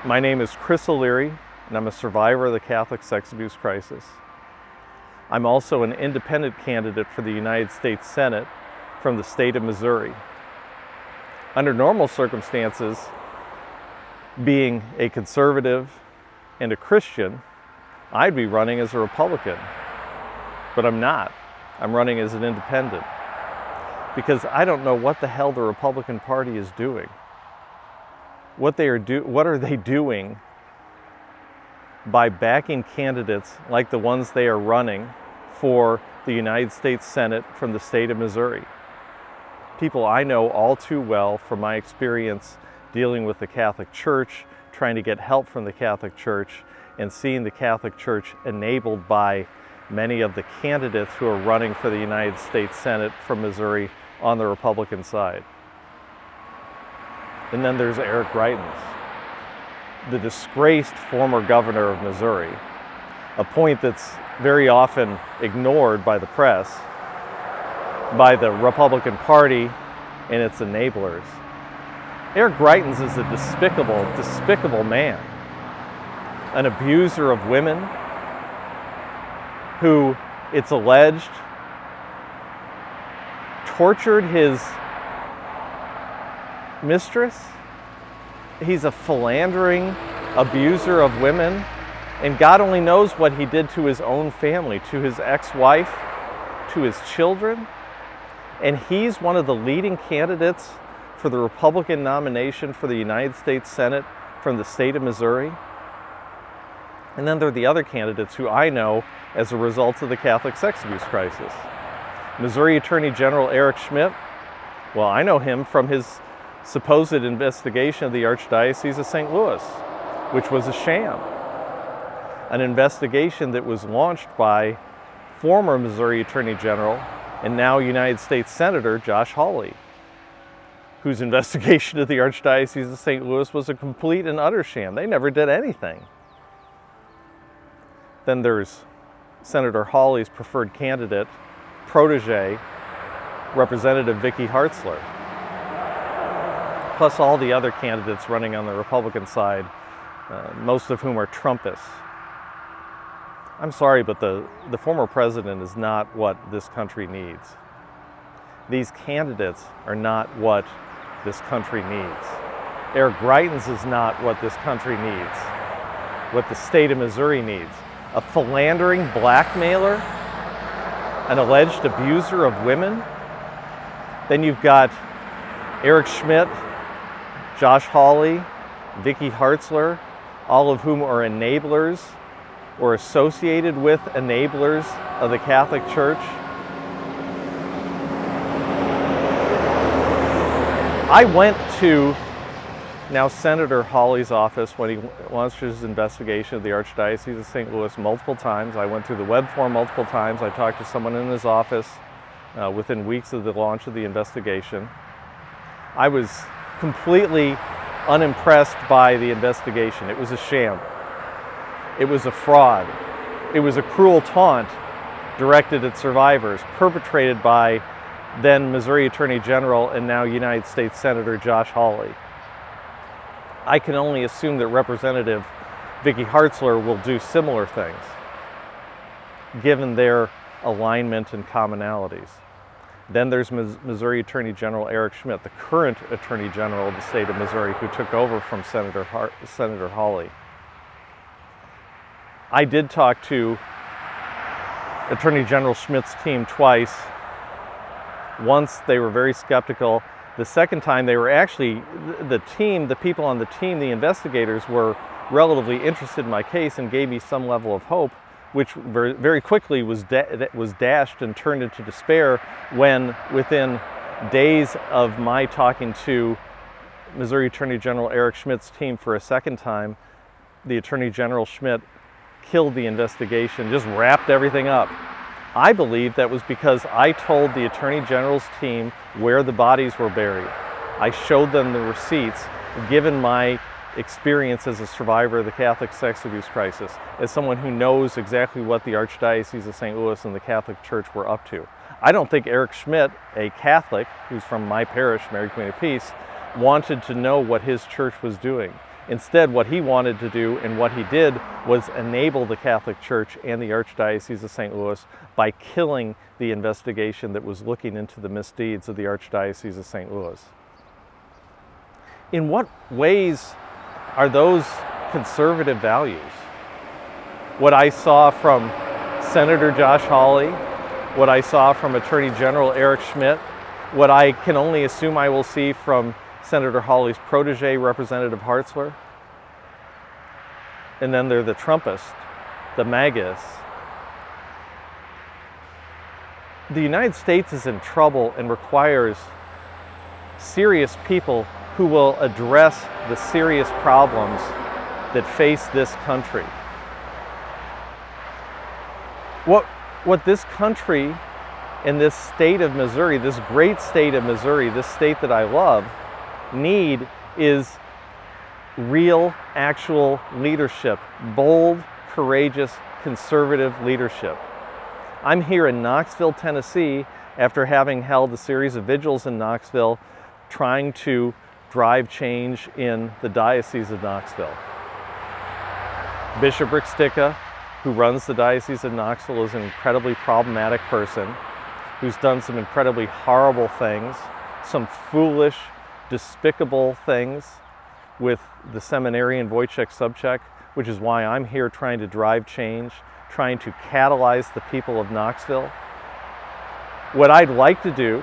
My name is Chris O'Leary, and I'm a survivor of the Catholic sex abuse crisis. I'm also an independent candidate for the United States Senate from the state of Missouri. Under normal circumstances, being a conservative and a Christian, I'd be running as a Republican, but I'm not. I'm running as an independent because I don't know what the hell the Republican Party is doing. What are they doing by backing candidates like the ones they are running for the United States Senate from the state of Missouri? People I know all too well from my experience dealing with the Catholic Church, trying to get help from the Catholic Church, and seeing the Catholic Church enabled by many of the candidates who are running for the United States Senate from Missouri on the Republican side. And then there's Eric Greitens, the disgraced former governor of Missouri, a point that's very often ignored by the press, by the Republican Party and its enablers. Eric Greitens is a despicable, despicable man, an abuser of women who, it's alleged, tortured his mistress. He's a philandering abuser of women, and God only knows what he did to his own family, to his ex-wife, to his children. And he's one of the leading candidates for the Republican nomination for the United States Senate from the state of Missouri. And then there are the other candidates who I know as a result of the Catholic sex abuse crisis. Missouri Attorney General Eric Schmidt, well, I know him from his supposed investigation of the Archdiocese of St. Louis, which was a sham. An investigation that was launched by former Missouri Attorney General and now United States Senator Josh Hawley, whose investigation of the Archdiocese of St. Louis was a complete and utter sham. They never did anything. Then there's Senator Hawley's preferred candidate, protege, Representative Vicky Hartzler, plus all the other candidates running on the Republican side, most of whom are Trumpists. I'm sorry, but the former president is not what this country needs. These candidates are not what this country needs. Eric Greitens is not what this country needs, what the state of Missouri needs. A philandering blackmailer, an alleged abuser of women. Then you've got Eric Schmidt, Josh Hawley, Vicky Hartzler, all of whom are enablers or associated with enablers of the Catholic Church. I went to now Senator Hawley's office when he launched his investigation of the Archdiocese of St. Louis multiple times. I went through the web form multiple times. I talked to someone in his office within weeks of the launch of the investigation. I was completely unimpressed by the investigation. It was a sham. It was a fraud. It was a cruel taunt directed at survivors, perpetrated by then Missouri Attorney General and now United States Senator Josh Hawley. I can only assume that Representative Vicky Hartzler will do similar things, given their alignment and commonalities. Then there's Missouri Attorney General Eric Schmidt, the current Attorney General of the state of Missouri, who took over from Senator Hawley. I did talk to Attorney General Schmidt's team twice. Once they were very skeptical. The second time they were actually, the people on the team, the investigators were relatively interested in my case and gave me some level of hope, which very quickly was dashed and turned into despair when, within days of my talking to Missouri Attorney General Eric Schmidt's team for a second time, the Attorney General Schmidt killed the investigation, just wrapped everything up. I believe that was because I told the Attorney General's team where the bodies were buried. I showed them the receipts, given my experience as a survivor of the Catholic sex abuse crisis, as someone who knows exactly what the Archdiocese of St. Louis and the Catholic Church were up to. I don't think Eric Schmidt, a Catholic who's from my parish, Mary Queen of Peace, wanted to know what his church was doing. Instead, what he wanted to do and what he did was enable the Catholic Church and the Archdiocese of St. Louis by killing the investigation that was looking into the misdeeds of the Archdiocese of St. Louis. In what ways are those conservative values? What I saw from Senator Josh Hawley, what I saw from Attorney General Eric Schmidt, what I can only assume I will see from Senator Hawley's protege, Representative Hartzler. And then they're the Trumpists, the MAGAs. The United States is in trouble and requires serious people who will address the serious problems that face this country. What this country and this state of Missouri, this great state of Missouri, this state that I love, need is real, actual leadership, bold, courageous, conservative leadership. I'm here in Knoxville, Tennessee, after having held a series of vigils in Knoxville, trying to drive change in the Diocese of Knoxville. Bishop Rick Sticka, who runs the Diocese of Knoxville, is an incredibly problematic person who's done some incredibly horrible things, some foolish, despicable things with the seminarian Wojciech Sobczak, which is why I'm here trying to drive change, trying to catalyze the people of Knoxville. What I'd like to do,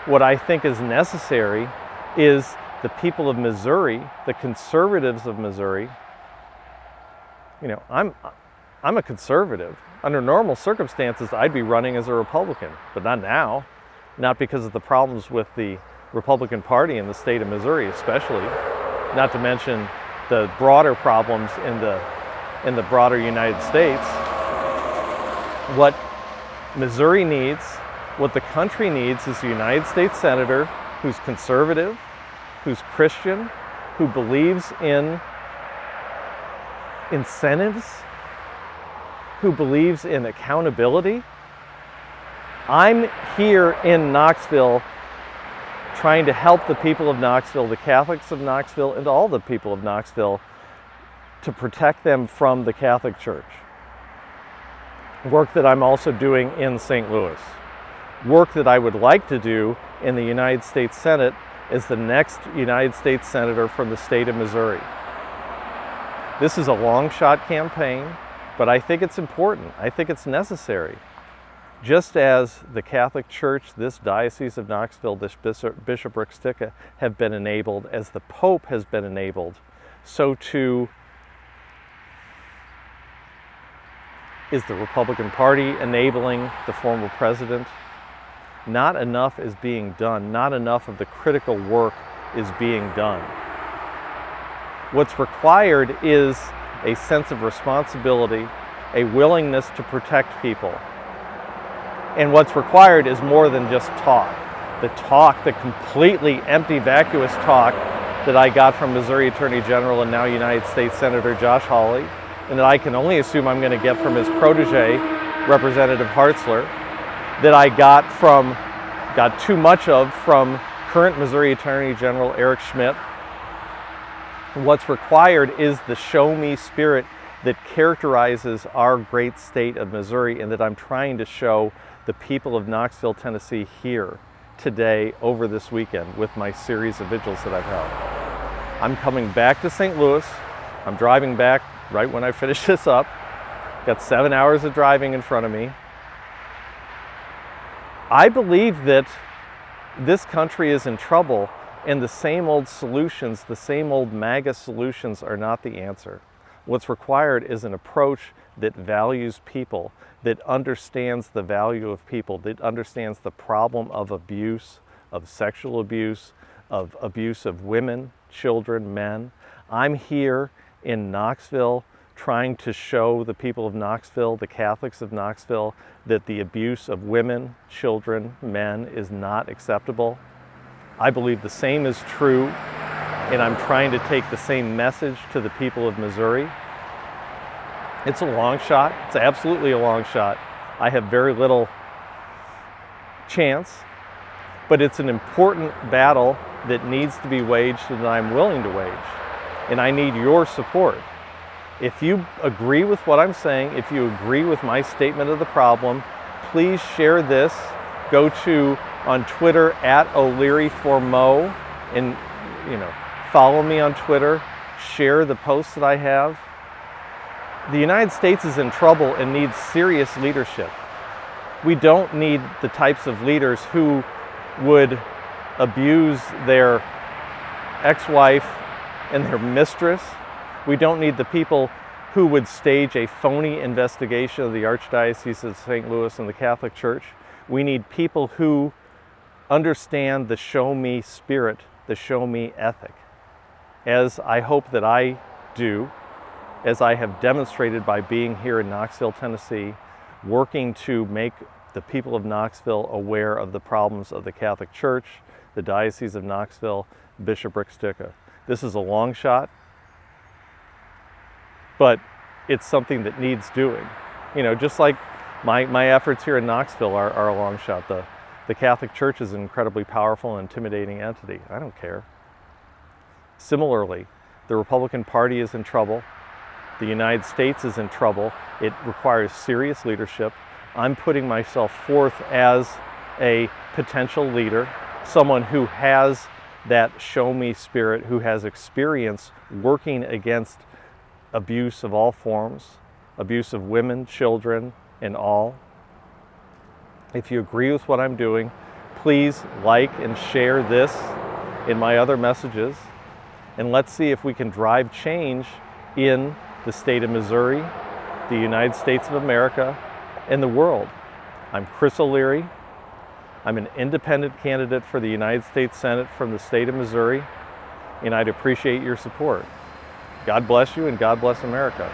what I think is necessary, is the people of Missouri, the conservatives of Missouri. You know, I'm a conservative. Under normal circumstances, I'd be running as a Republican, but not now. Not because of the problems with the Republican Party in the state of Missouri, especially. Not to mention the broader problems in the broader United States. What Missouri needs, what the country needs, is a United States Senator who's conservative, who's Christian, who believes in incentives, who believes in accountability. I'm here in Knoxville trying to help the people of Knoxville, the Catholics of Knoxville, and all the people of Knoxville to protect them from the Catholic Church. Work that I'm also doing in St. Louis. Work that I would like to do in the United States Senate as the next United States Senator from the state of Missouri. This is a long shot campaign, but I think it's important. I think it's necessary. Just as the Catholic Church, this Diocese of Knoxville, this Bishop Rick Sticka have been enabled, as the Pope has been enabled, so too is the Republican Party enabling the former president. Not enough is being done. Not enough of the critical work is being done. What's required is a sense of responsibility, a willingness to protect people. And what's required is more than just talk. The completely empty, vacuous talk that I got from Missouri Attorney General and now United States Senator Josh Hawley, and that I can only assume I'm going to get from his protege, Representative Hartzler, that I got too much of from current Missouri Attorney General Eric Schmidt. What's required is the show me spirit that characterizes our great state of Missouri and that I'm trying to show the people of Knoxville, Tennessee here today over this weekend with my series of vigils that I've held. I'm coming back to St. Louis. I'm driving back right when I finish this up. Got 7 hours of driving in front of me. I believe that this country is in trouble and the same old solutions, the same old MAGA solutions are not the answer. What's required is an approach that values people, that understands the value of people, that understands the problem of abuse, of sexual abuse, of abuse of women, children, men. I'm here in Knoxville trying to show the people of Knoxville, the Catholics of Knoxville, that the abuse of women, children, men is not acceptable. I believe the same is true, and I'm trying to take the same message to the people of Missouri. It's a long shot. It's absolutely a long shot. I have very little chance, but it's an important battle that needs to be waged and that I'm willing to wage. and I need your support. If you agree with what I'm saying, if you agree with my statement of the problem, please share this. Go to on Twitter @O'Leary4Mo and follow me on Twitter. Share the posts that I have. The United States is in trouble and needs serious leadership. We don't need the types of leaders who would abuse their ex-wife and their mistress. We don't need the people who would stage a phony investigation of the Archdiocese of St. Louis and the Catholic Church. We need people who understand the show me spirit, the show me ethic, as I hope that I do, as I have demonstrated by being here in Knoxville, Tennessee, working to make the people of Knoxville aware of the problems of the Catholic Church, the Diocese of Knoxville, Bishopric Sticka. This is a long shot, but it's something that needs doing. Just like my efforts here in Knoxville are a long shot. The Catholic Church is an incredibly powerful and intimidating entity. I don't care. Similarly, the Republican Party is in trouble. The United States is in trouble. It requires serious leadership. I'm putting myself forth as a potential leader, someone who has that show me spirit, who has experience working against abuse of all forms, abuse of women, children, and all. If you agree with what I'm doing, please like and share this in my other messages, and let's see if we can drive change in the state of Missouri, the United States of America, and the world. I'm Chris O'Leary. I'm an independent candidate for the United States Senate from the state of Missouri, and I'd appreciate your support. God bless you, and God bless America.